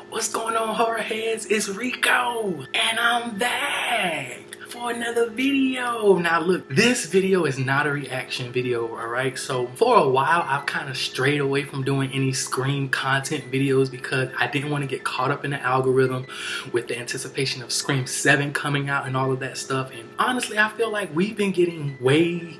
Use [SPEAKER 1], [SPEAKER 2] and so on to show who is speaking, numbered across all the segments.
[SPEAKER 1] What's going on, horror heads? It's Rico, and I'm back for another video. Now look, this video is not a reaction video, alright? So for a while, I've kind of strayed away from doing any Scream content videos because I didn't want to get caught up in the algorithm with the anticipation of Scream 7 coming out and all of that stuff. And honestly, I feel like we've been getting way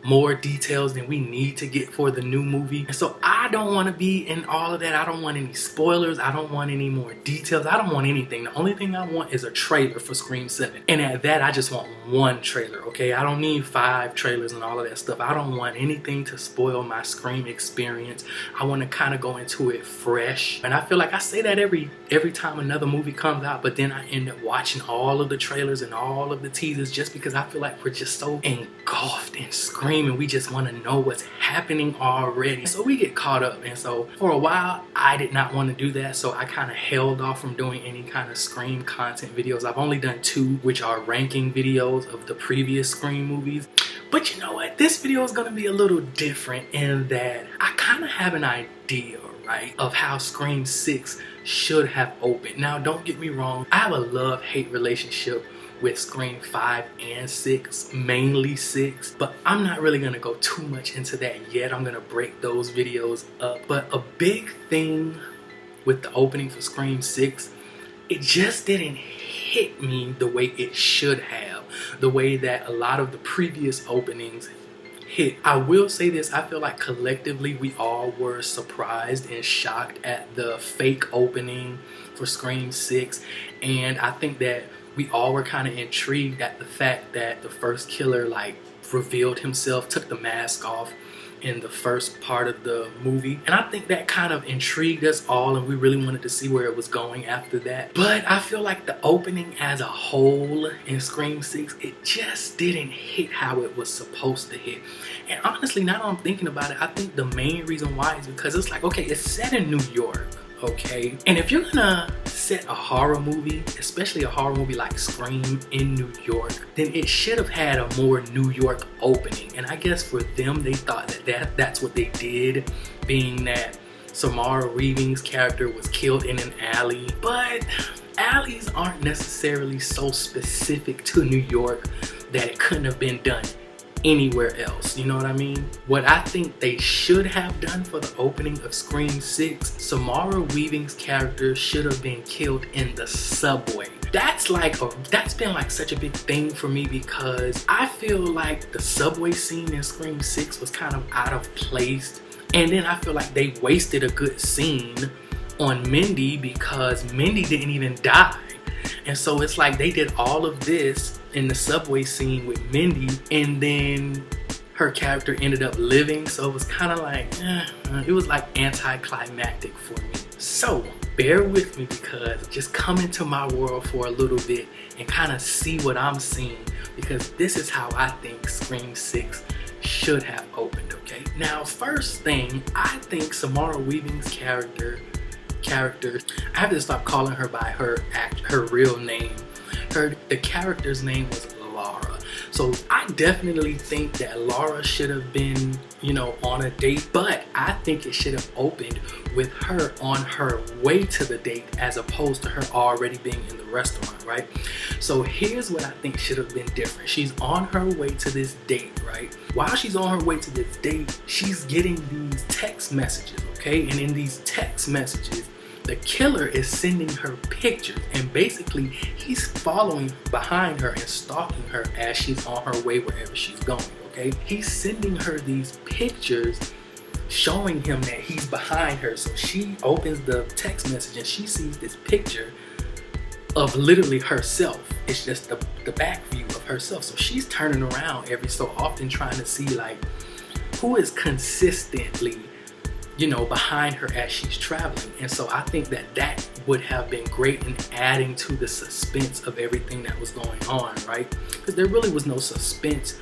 [SPEAKER 1] more details than we need to get for the new movie, and so I don't want to be in all of that. I don't want any spoilers, I don't want any more details, I don't want anything. The only thing I want is a trailer for Scream 7, and at that I just want one trailer, okay? I don't need 5 trailers and all of that stuff. I don't want anything to spoil my Scream experience. I want to kind of go into it fresh, and I feel like I say that every time another movie comes out, but then I end up watching all of the trailers and all of the teasers just because I feel like we're just so engulfed in Scream and we just want to know what's happening already. So we get caught up, and so for a while I did not want to do that, so I kind of held off from doing any kind of Scream content videos. I've only done 2, which are ranking videos of the previous Scream movies. But you know what? This video is going to be a little different in that I kind of have an idea, right, of how Scream 6 should have opened. Now don't get me wrong, I have a love-hate relationship with Scream 5 and 6, mainly 6, but I'm not really gonna go too much into that yet. I'm gonna break those videos up. But a big thing with the opening for Scream 6, it just didn't hit me the way it should have, the way that a lot of the previous openings hit. I will say this, I feel like collectively we all were surprised and shocked at the fake opening for Scream 6, and I think that we all were kind of intrigued at the fact that the first killer revealed himself, took the mask off in the first part of the movie, and I think that kind of intrigued us all, and we really wanted to see where it was going after that. But I feel like the opening as a whole in Scream 6, it just didn't hit how it was supposed to hit. And honestly, now that I'm thinking about it, I think the main reason why is because it's like, okay, it's set in New York, okay? And if you're gonna set a horror movie, especially a horror movie like Scream in New York, then it should have had a more New York opening. And I guess for them, they thought that's what they did, being that Samara Weaving's character was killed in an alley. But alleys aren't necessarily so specific to New York that it couldn't have been done anywhere else, you know what I mean? What I think they should have done for the opening of Scream 6, Samara Weaving's character should have been killed in the subway. That's been like such a big thing for me because I feel like the subway scene in Scream 6 was kind of out of place, and then I feel like they wasted a good scene on Mindy because Mindy didn't even die. And so it's like they did all of this in the subway scene with Mindy, and then her character ended up living, so it was kind of like, it was like anticlimactic for me. So bear with me because just come into my world for a little bit and kind of see what I'm seeing, because this is how I think Scream 6 should have opened, okay? Now, first thing, I think Samara Weaving's character, I have to stop calling her by her real name. The character's name was Laura. So I definitely think that Laura should have been, on a date, but I think it should have opened with her on her way to the date as opposed to her already being in the restaurant, right? So here's what I think should have been different. She's on her way to this date, right? While she's on her way to this date, she's getting these text messages, okay? And in these text messages, the killer is sending her pictures, and basically he's following behind her and stalking her as she's on her way wherever she's going, okay? He's sending her these pictures showing him that he's behind her. So she opens the text message and she sees this picture of literally herself. It's just the back view of herself. So she's turning around every so often trying to see who is consistently behind her as she's traveling. And so I think that would have been great in adding to the suspense of everything that was going on, right? Because there really was no suspense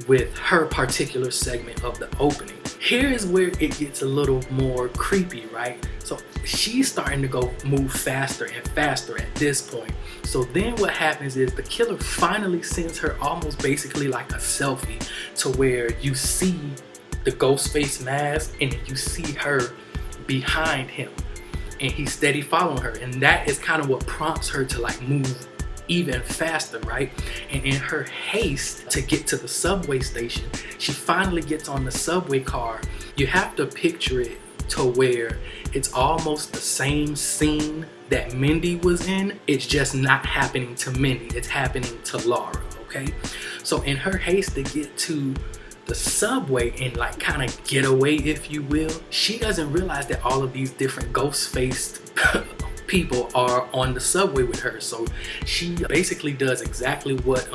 [SPEAKER 1] with her particular segment of the opening. Here is where it gets a little more creepy, right? So she's starting to move faster and faster at this point. So then what happens is the killer finally sends her almost basically like a selfie, to where you see the ghost face mask and you see her behind him. and he's steady following her, and that is kind of what prompts her to like move even faster, right? And in her haste to get to the subway station, she finally gets on the subway car. You have to picture it to where it's almost the same scene that Mindy was in. It's just not happening to Mindy, it's happening to Laura, okay? So in her haste to get to the subway and like kind of get away, if you will, she doesn't realize that all of these different ghost-faced people are on the subway with her. So she basically does exactly what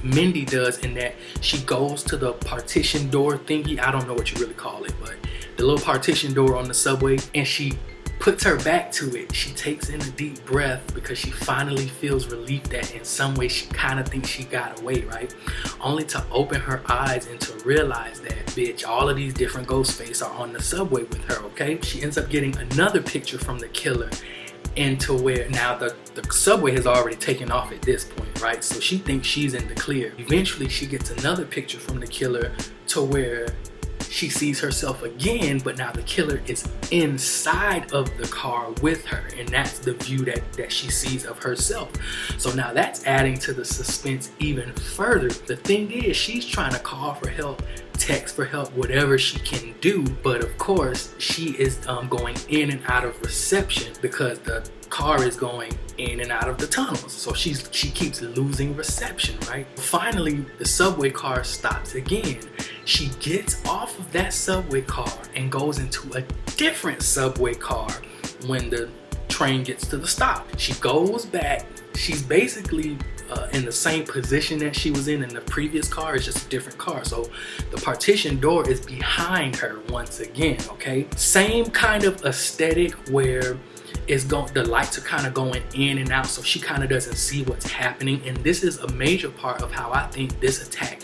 [SPEAKER 1] Mindy does, in that she goes to the partition door thingy, I don't know what you really call it, but the little partition door on the subway, and she puts her back to it. She takes in a deep breath because she finally feels relief that in some way she kind of thinks she got away, right? Only to open her eyes and to realize that, bitch, all of these different ghost faces are on the subway with her, okay? She ends up getting another picture from the killer, into where now the subway has already taken off at this point, right? So she thinks she's in the clear. Eventually she gets another picture from the killer to where she sees herself again, but now the killer is inside of the car with her, and that's the view that she sees of herself. So now that's adding to the suspense even further. The thing is, she's trying to call for help, text for help, whatever she can do, but of course she is going in and out of reception because the car is going in and out of the tunnels, so she keeps losing reception, right? Finally the subway car stops again. She gets off of that subway car and goes into a different subway car when the train gets to the stop. She goes back. She's basically in the same position that she was in the previous car. It's just a different car. So the partition door is behind her once again, okay? Same kind of aesthetic where the lights are kind of going in and out, so she kind of doesn't see what's happening. And this is a major part of how I think this attack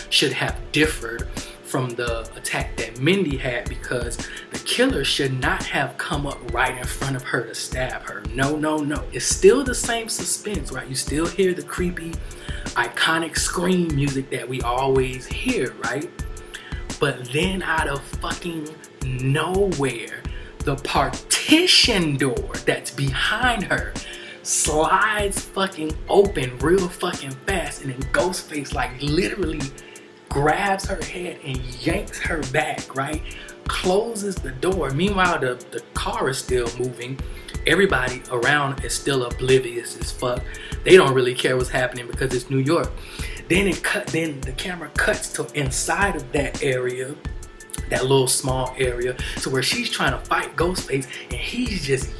[SPEAKER 1] should have differed from the attack that Mindy had, because the killer should not have come up right in front of her to stab her. No. It's still the same suspense, right? You still hear the creepy, iconic scream music that we always hear, right? But then out of fucking nowhere, the partition door that's behind her slides fucking open real fucking fast, and then Ghostface like literally grabs her head and yanks her back, right? Closes the door. Meanwhile, the car is still moving. Everybody around is still oblivious as fuck. They don't really care what's happening because it's New York. Then the camera cuts to inside of that area, that little small area, to where she's trying to fight Ghostface, and he's just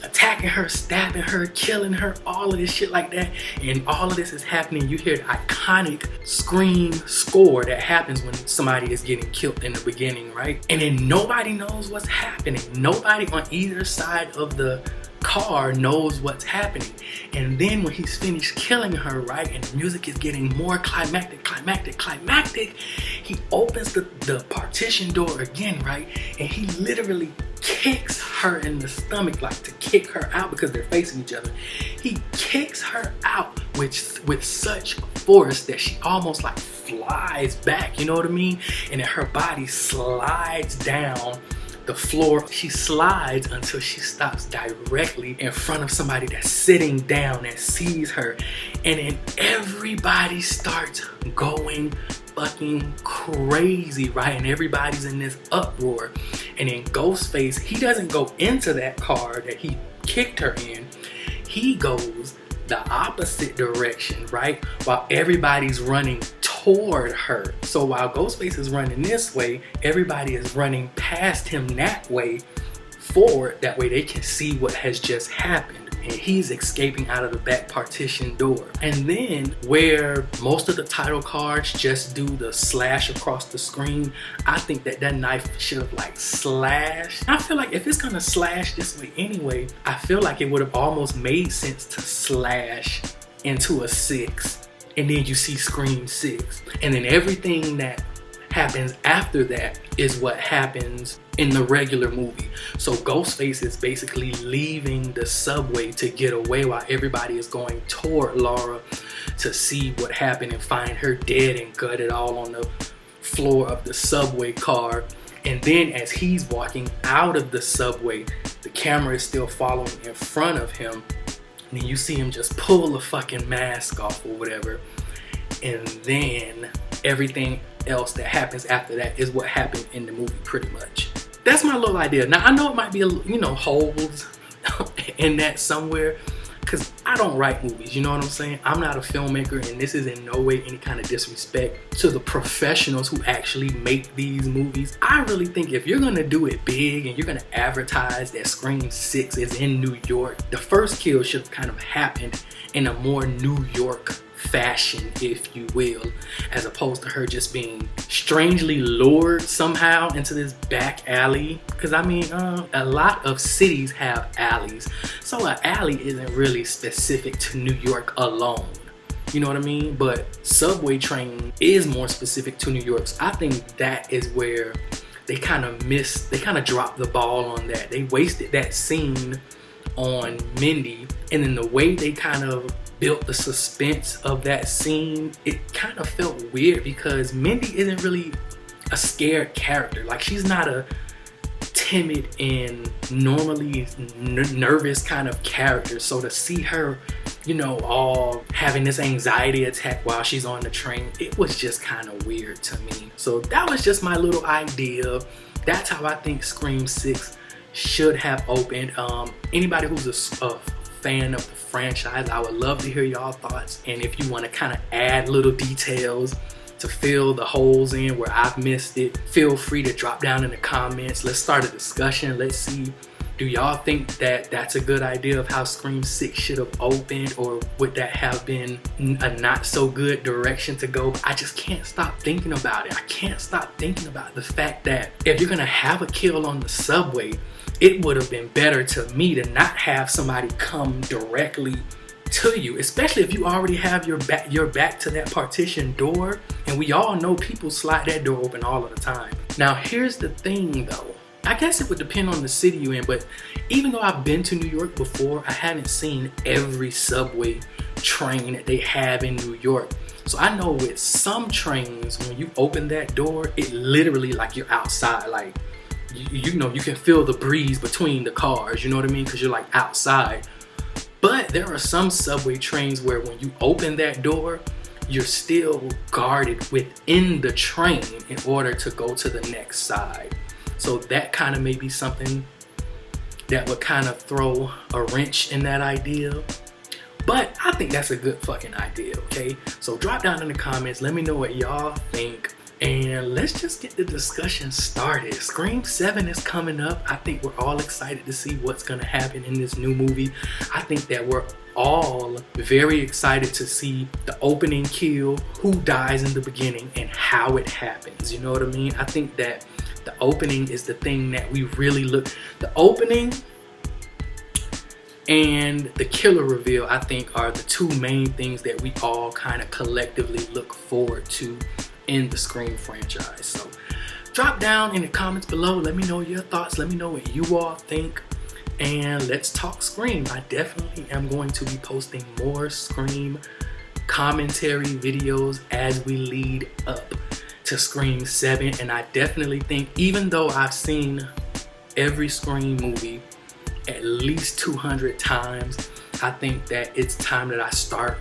[SPEAKER 1] attacking her, stabbing her, killing her, all of this shit like that. And all of this is happening. You hear the iconic scream score that happens when somebody is getting killed in the beginning, right? And then nobody knows what's happening. Nobody on either side of the car knows what's happening. And then when he's finished killing her, right, and the music is getting more climactic, he opens the partition door again, right, and he literally kicks her in the stomach, like to kick her out because they're facing each other. He kicks her out with such force that she almost like flies back, you know what I mean? And then her body slides down the floor. She slides until she stops directly in front of somebody that's sitting down that sees her, and then everybody starts going fucking crazy, right? And everybody's in this uproar. And then Ghostface, he doesn't go into that car that he kicked her in. He goes the opposite direction, right? While everybody's running toward her. So while Ghostface is running this way, everybody is running past him that way, forward. That way they can see what has just happened. And he's escaping out of the back partition door. And then where most of the title cards just do the slash across the screen, I think that knife should have like slashed. I feel like if it's gonna slash this way anyway, I feel like it would have almost made sense to slash into a 6, and then you see Scream 6. And then everything that happens after that is what happens in the regular movie. So Ghostface is basically leaving the subway to get away while everybody is going toward Laura to see what happened and find her dead and gutted all on floor of the subway car. And then as he's walking out of the subway, the camera is still following in front of him. And then you see him just pull the fucking mask off or whatever. And then everything else that happens after that is what happened in the movie pretty much. That's my little idea. Now I know it might be, holes in that somewhere, because I don't write movies, you know what I'm saying? I'm not a filmmaker, and this is in no way any kind of disrespect to the professionals who actually make these movies. I really think if you're gonna do it big and you're gonna advertise that Scream 6 is in New York, the first kill should have kind of happened in a more New York fashion, if you will, as opposed to her just being strangely lured somehow into this back alley. Because I mean, a lot of cities have alleys, so an alley isn't really specific to New York alone, you know what I mean? But subway train is more specific to New York, so I think that is where they kind of dropped the ball on that. They wasted that scene on Mindy, and then the way they kind of built the suspense of that scene, it kind of felt weird because Mindy isn't really a scared character. Like, she's not a timid and normally nervous kind of character. So to see her, all having this anxiety attack while she's on the train, it was just kind of weird to me. So that was just my little idea. That's how I think Scream 6 should have opened. Anybody who's a fan of the franchise, I would love to hear y'all thoughts, and if you want to kind of add little details to fill the holes in where I've missed it, feel free to drop down in the comments. Let's start a discussion. Let's see, do y'all think that that's a good idea of how Scream 6 should have opened, or would that have been a not so good direction to go? I just can't stop thinking about it. I can't stop thinking about the fact that if you're gonna have a kill on the subway, it would have been better to me to not have somebody come directly to you, especially if you already have your back to that partition door, and we all know people slide that door open all of the time. Now here's the thing though, I guess it would depend on the city you're in, but even though I've been to New York before, I haven't seen every subway train that they have in New York. So I know with some trains, when you open that door, it literally like you're outside, like you can feel the breeze between the cars, you know what I mean? Because you're like outside. But there are some subway trains where when you open that door, you're still guarded within the train in order to go to the next side. So that kind of may be something that would kind of throw a wrench in that idea. But I think that's a good fucking idea, okay? So drop down in the comments, let me know what y'all think. And let's just get the discussion started. Scream 7 is coming up. I think we're all excited to see what's gonna happen in this new movie. I think that we're all very excited to see the opening kill, who dies in the beginning, and how it happens. You know what I mean? I think that the opening is the thing that we really the opening and the killer reveal, I think, are the two main things that we all kind of collectively look forward to in the Scream franchise. So drop down in the comments below, let me know your thoughts, let me know what you all think, and let's talk Scream. I definitely am going to be posting more Scream commentary videos as we lead up to Scream 7, and I definitely think, even though I've seen every Scream movie at least 200 times, I think that it's time that I start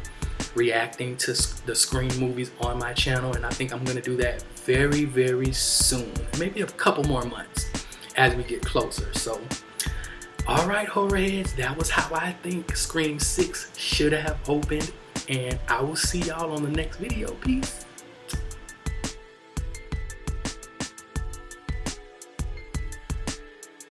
[SPEAKER 1] reacting to the Scream movies on my channel, and I think I'm gonna do that very, very soon, maybe a couple more months as we get closer. So alright, horror heads, that was how I think Scream 6 should have opened, and I will see y'all on the next video. Peace.